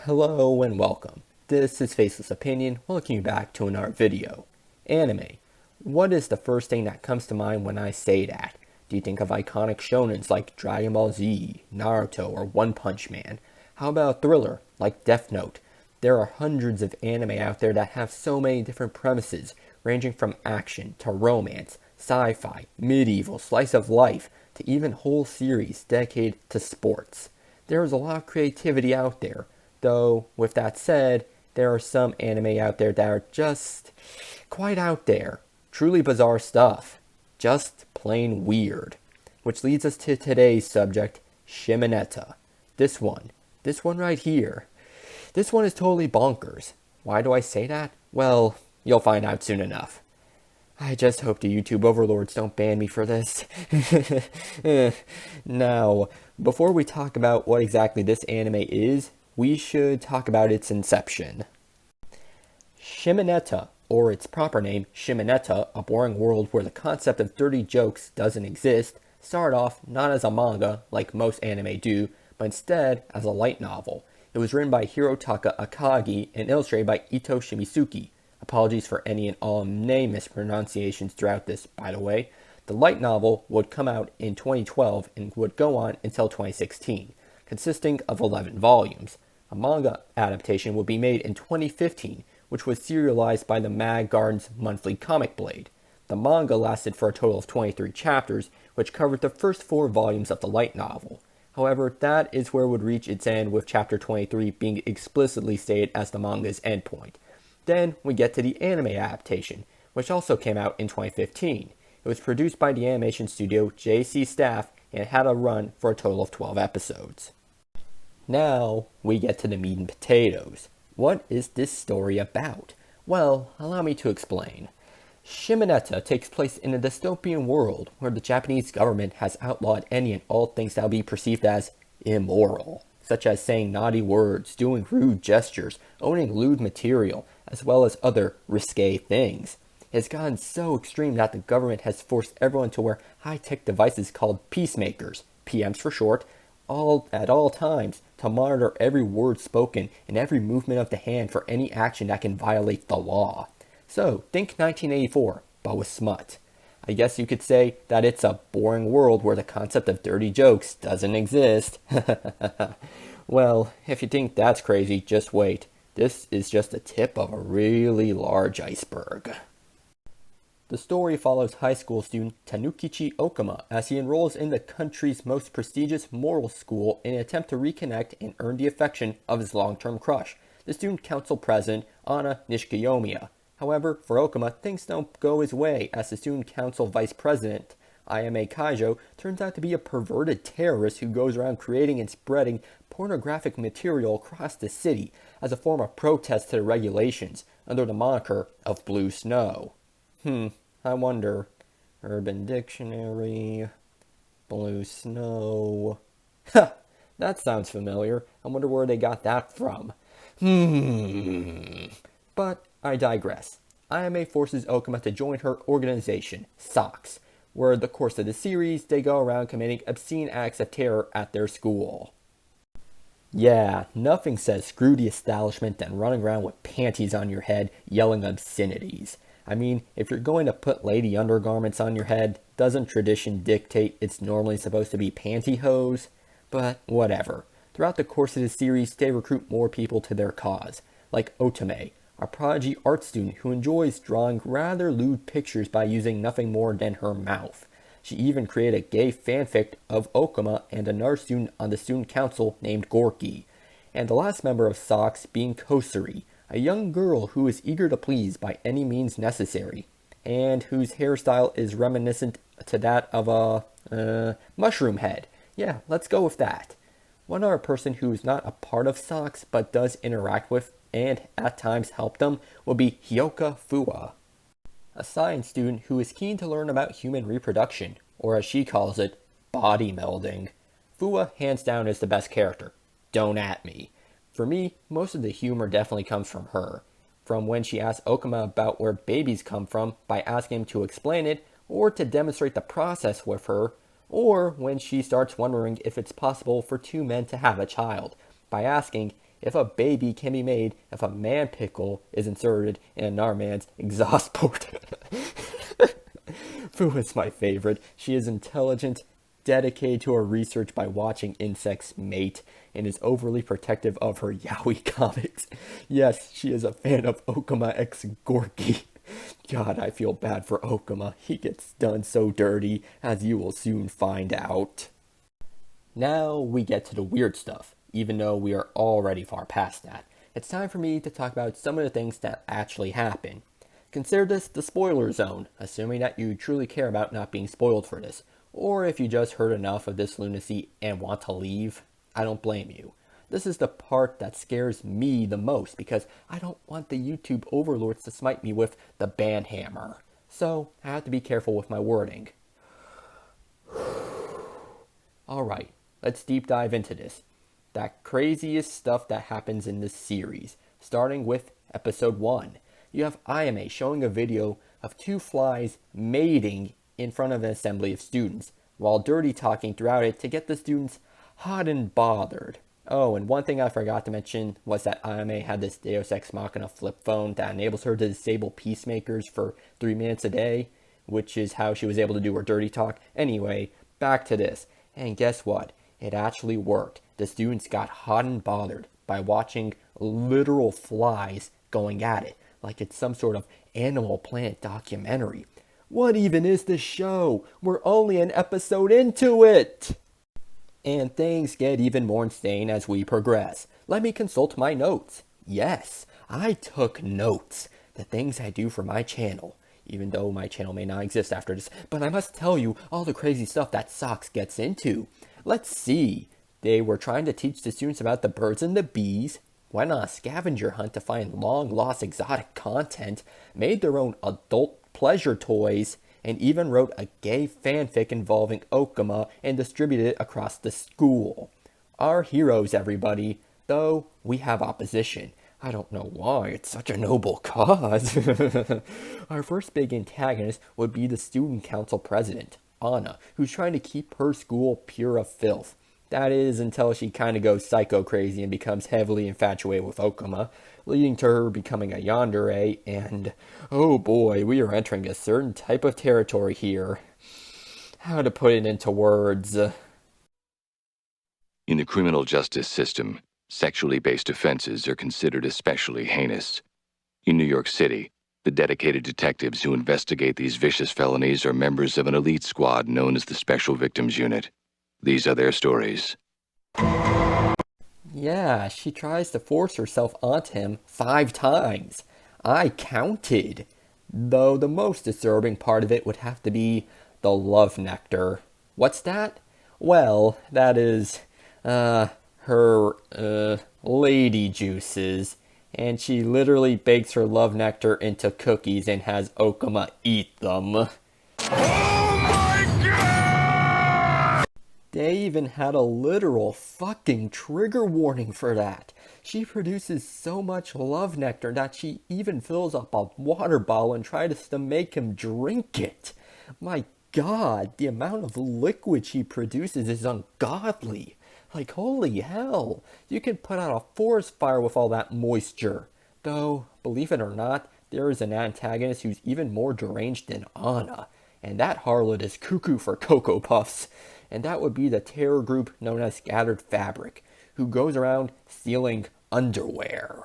Hello and welcome. This is Faceless Opinion, welcoming you back to another video. Anime. What is the first thing that comes to mind when I say that? Do you think of iconic shonens like Dragon Ball Z, Naruto, or One Punch Man? How about a thriller like Death Note? There are hundreds of anime out there that have so many different premises, ranging from action to romance, sci-fi, medieval, slice of life, to even whole series dedicated to sports. There is a lot of creativity out there. Though, with that said, there are some anime out there that are just quite out there. Truly bizarre stuff. Just plain weird. Which leads us to today's subject, Shimoneta. This one right here. This one is totally bonkers. Why do I say that? Well, you'll find out soon enough. I just hope the YouTube overlords don't ban me for this. Now, before we talk about what exactly this anime is, we should talk about its inception. Shimoneta, or its proper name, Shimonetta, A Boring World Where the Concept of Dirty Jokes Doesn't Exist, started off not as a manga, like most anime do, but instead as a light novel. It was written by Hirotaka Akagi and illustrated by Ito Shimizuki. Apologies for any and all name mispronunciations throughout this, by the way. The light novel would come out in 2012 and would go on until 2016, consisting of 11 volumes. A manga adaptation would be made in 2015, which was serialized by the Mag Garden's monthly Comic Blade. The manga lasted for a total of 23 chapters, which covered the first 4 volumes of the light novel. However, that is where it would reach its end, with chapter 23 being explicitly stated as the manga's endpoint. Then we get to the anime adaptation, which also came out in 2015. It was produced by the animation studio JC Staff and had a run for a total of 12 episodes. Now we get to the meat and potatoes. What is this story about? Well, allow me to explain. Shimoneta takes place in a dystopian world where the Japanese government has outlawed any and all things that will be perceived as immoral, such as saying naughty words, doing rude gestures, owning lewd material, as well as other risque things. It has gotten so extreme that the government has forced everyone to wear high-tech devices called peacemakers, PMs for short, at all times, to monitor every word spoken and every movement of the hand for any action that can violate the law. So, think 1984, but with smut. I guess you could say that it's a boring world where the concept of dirty jokes doesn't exist. Well, if you think that's crazy, just wait. This is just the tip of a really large iceberg. The story follows high school student Tanukichi Okuma as he enrolls in the country's most prestigious moral school in an attempt to reconnect and earn the affection of his long-term crush, the student council president Anna Nishikiyomiya. However, for Okuma, things don't go his way as the student council vice president, Ayame Kaijo, turns out to be a perverted terrorist who goes around creating and spreading pornographic material across the city as a form of protest to the regulations under the moniker of Blue Snow. I wonder. Urban Dictionary. Blue Snow. Ha! That sounds familiar. I wonder where they got that from. But I digress. Ayame forces Okuma to join her organization, SOX, where in the course of the series, they go around committing obscene acts of terror at their school. Yeah, nothing says screw the establishment than running around with panties on your head, yelling obscenities. I mean, if you're going to put lady undergarments on your head, doesn't tradition dictate it's normally supposed to be pantyhose? But whatever. Throughout the course of the series, they recruit more people to their cause, like Otome, a prodigy art student who enjoys drawing rather lewd pictures by using nothing more than her mouth. She even created a gay fanfic of Okuma and another student on the student council named Gorky, and the last member of SOX being Kosuri, a young girl who is eager to please by any means necessary, and whose hairstyle is reminiscent to that of a mushroom head. Yeah, let's go with that. One other person who is not a part of SOX but does interact with and at times help them would be Hyoka Fua, a science student who is keen to learn about human reproduction, or as she calls it, body melding. Fua hands down is the best character. Don't at me. For me, most of the humor definitely comes from her. From when she asks Okuma about where babies come from by asking him to explain it, or to demonstrate the process with her, or when she starts wondering if it's possible for two men to have a child, by asking, If a baby can be made if a man pickle is inserted in another man's exhaust port. Fu is my favorite. She is intelligent, dedicated to her research by watching insects mate, and is overly protective of her yaoi comics. Yes, she is a fan of Okama x Gorky. God, I feel bad for Okama. He gets done so dirty, as you will soon find out. Now we get to the weird stuff, even though we are already far past that. It's time for me to talk about some of the things that actually happen. Consider this the spoiler zone, assuming that you truly care about not being spoiled for this. Or if you just heard enough of this lunacy and want to leave, I don't blame you. This is the part that scares me the most because I don't want the YouTube overlords to smite me with the ban hammer. So I have to be careful with my wording. Alright, let's deep dive into this. That craziest stuff that happens in this series, starting with episode 1. You have Ayame showing a video of two flies mating in front of an assembly of students, while dirty talking throughout it to get the students hot and bothered. Oh, and one thing I forgot to mention was that Ayame had this Deus Ex Machina flip phone that enables her to disable peacemakers for 3 minutes a day, which is how she was able to do her dirty talk. Anyway, back to this. And guess what? It actually worked. The students got hot and bothered by watching literal flies going at it, like it's some sort of Animal Planet documentary. What even is this show? We're only an episode into it! And things get even more insane as we progress. Let me consult my notes. Yes, I took notes. The things I do for my channel. Even though my channel may not exist after this. But I must tell you all the crazy stuff that Socks gets into. Let's see. They were trying to teach the students about the birds and the bees. Went on a scavenger hunt to find long-lost exotic content. Made their own adult pleasure toys. And even wrote a gay fanfic involving Okama and distributed it across the school. Our heroes, everybody, though we have opposition. I don't know why, it's such a noble cause. Our first big antagonist would be the student council president, Anna, who's trying to keep her school pure of filth. That is, until she kind of goes psycho crazy and becomes heavily infatuated with Okama, leading to her becoming a yandere, and oh boy, we are entering a certain type of territory here. How to put it into words? In the criminal justice system, sexually based offenses are considered especially heinous. In New York City, the dedicated detectives who investigate these vicious felonies are members of an elite squad known as the Special Victims Unit. These are their stories. Yeah, she tries to force herself onto him 5 times. I counted. Though the most disturbing part of it would have to be the love nectar. What's that? Well, that is, her lady juices. And she literally bakes her love nectar into cookies and has Okama eat them. They even had a literal fucking trigger warning for that. She produces so much love nectar that she even fills up a water bottle and tries to make him drink it. My God, the amount of liquid she produces is ungodly. Like, holy hell, you can put out a forest fire with all that moisture. Though, believe it or not, there is an antagonist who's even more deranged than Anna. And that harlot is cuckoo for Cocoa Puffs. And that would be the terror group known as Scattered Fabric, who goes around stealing underwear.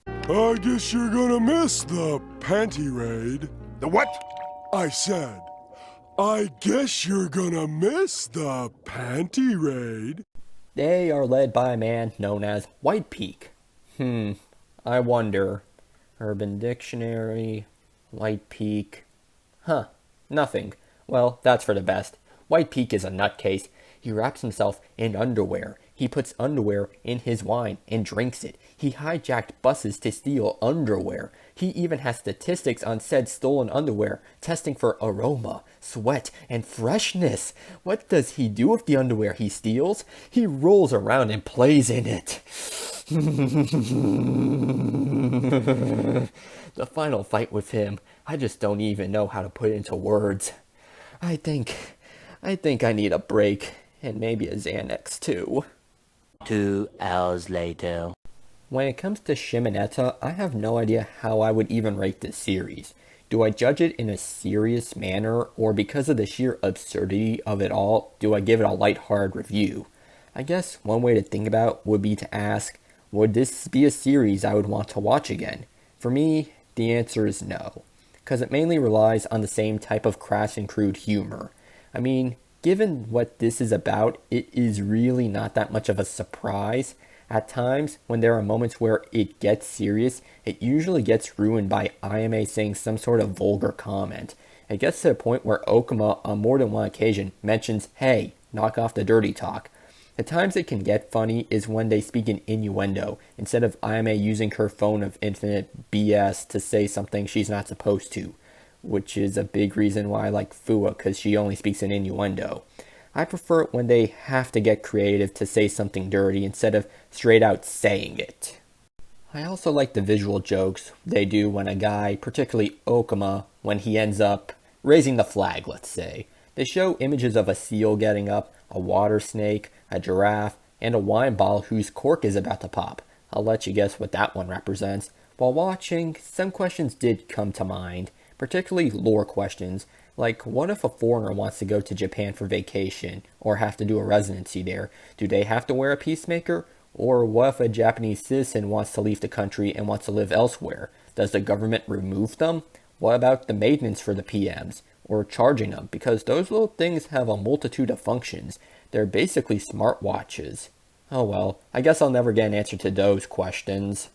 I guess you're gonna miss the panty raid. The what? I said, I guess you're gonna miss the panty raid. They are led by a man known as White Peak. I wonder. Urban Dictionary, White Peak. Nothing. Well, that's for the best. White Peak is a nutcase. He wraps himself in underwear. He puts underwear in his wine and drinks it. He hijacked buses to steal underwear. He even has statistics on said stolen underwear, testing for aroma, sweat, and freshness. What does he do with the underwear he steals? He rolls around and plays in it. The final fight with him, I just don't even know how to put it into words. I think I need a break, and maybe a Xanax too. 2 hours later. When it comes to Shimoneta, I have no idea how I would even rate this series. Do I judge it in a serious manner, or because of the sheer absurdity of it all, do I give it a lighthearted review? I guess one way to think about it would be to ask, would this be a series I would want to watch again? For me, the answer is no, because it mainly relies on the same type of crass and crude humor. I mean, given what this is about, it is really not that much of a surprise. At times, when there are moments where it gets serious, it usually gets ruined by IMA saying some sort of vulgar comment. It gets to the point where Okuma on more than one occasion mentions, "Hey, knock off the dirty talk." The times it can get funny is when they speak in innuendo, instead of IMA using her phone of infinite BS to say something she's not supposed to, which is a big reason why I like Fua, because she only speaks in innuendo. I prefer it when they have to get creative to say something dirty instead of straight out saying it. I also like the visual jokes they do when a guy, particularly Okuma, when he ends up raising the flag, let's say. They show images of a seal getting up, a water snake, a giraffe, and a wine bottle whose cork is about to pop. I'll let you guess what that one represents. While watching, some questions did come to mind, particularly lore questions, like what if a foreigner wants to go to Japan for vacation or have to do a residency there? Do they have to wear a peacemaker? Or what if a Japanese citizen wants to leave the country and wants to live elsewhere? Does the government remove them? What about the maintenance for the PMs? Or charging them? Because those little things have a multitude of functions. They're basically smartwatches. Oh well, I guess I'll never get an answer to those questions.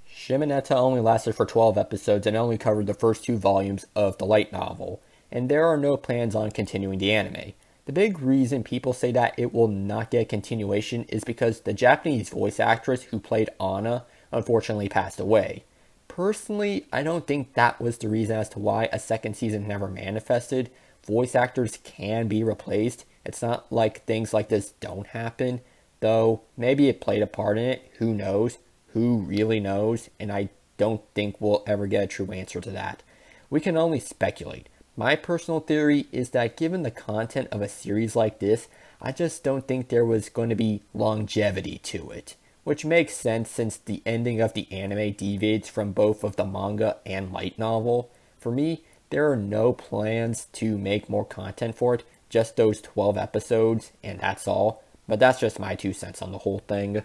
Shimoneta only lasted for 12 episodes and only covered the first 2 volumes of the light novel, and there are no plans on continuing the anime. The big reason people say that it will not get a continuation is because the Japanese voice actress who played Anna unfortunately passed away. Personally, I don't think that was the reason as to why a second season never manifested. Voice actors can be replaced. It's not like things like this don't happen, though maybe it played a part in it. Who knows? Who really knows? And I don't think we'll ever get a true answer to that. We can only speculate. My personal theory is that given the content of a series like this, I just don't think there was going to be longevity to it. Which makes sense since the ending of the anime deviates from both of the manga and light novel. For me, there are no plans to make more content for it, just those 12 episodes, and that's all. But that's just my 2 cents on the whole thing.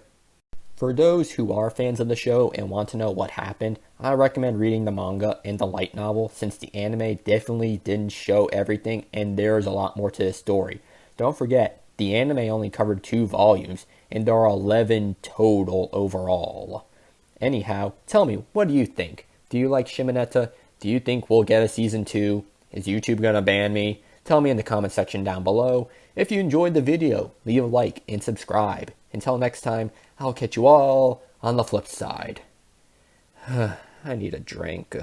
For those who are fans of the show and want to know what happened, I recommend reading the manga and the light novel since the anime definitely didn't show everything and there's a lot more to the story. Don't forget, the anime only covered 2 volumes and there are 11 total overall. Anyhow, tell me, what do you think? Do you like Shimoneta? Do you think we'll get a season 2? Is YouTube gonna ban me? Tell me in the comment section down below. If you enjoyed the video, leave a like and subscribe. Until next time, I'll catch you all on the flip side. I need a drink.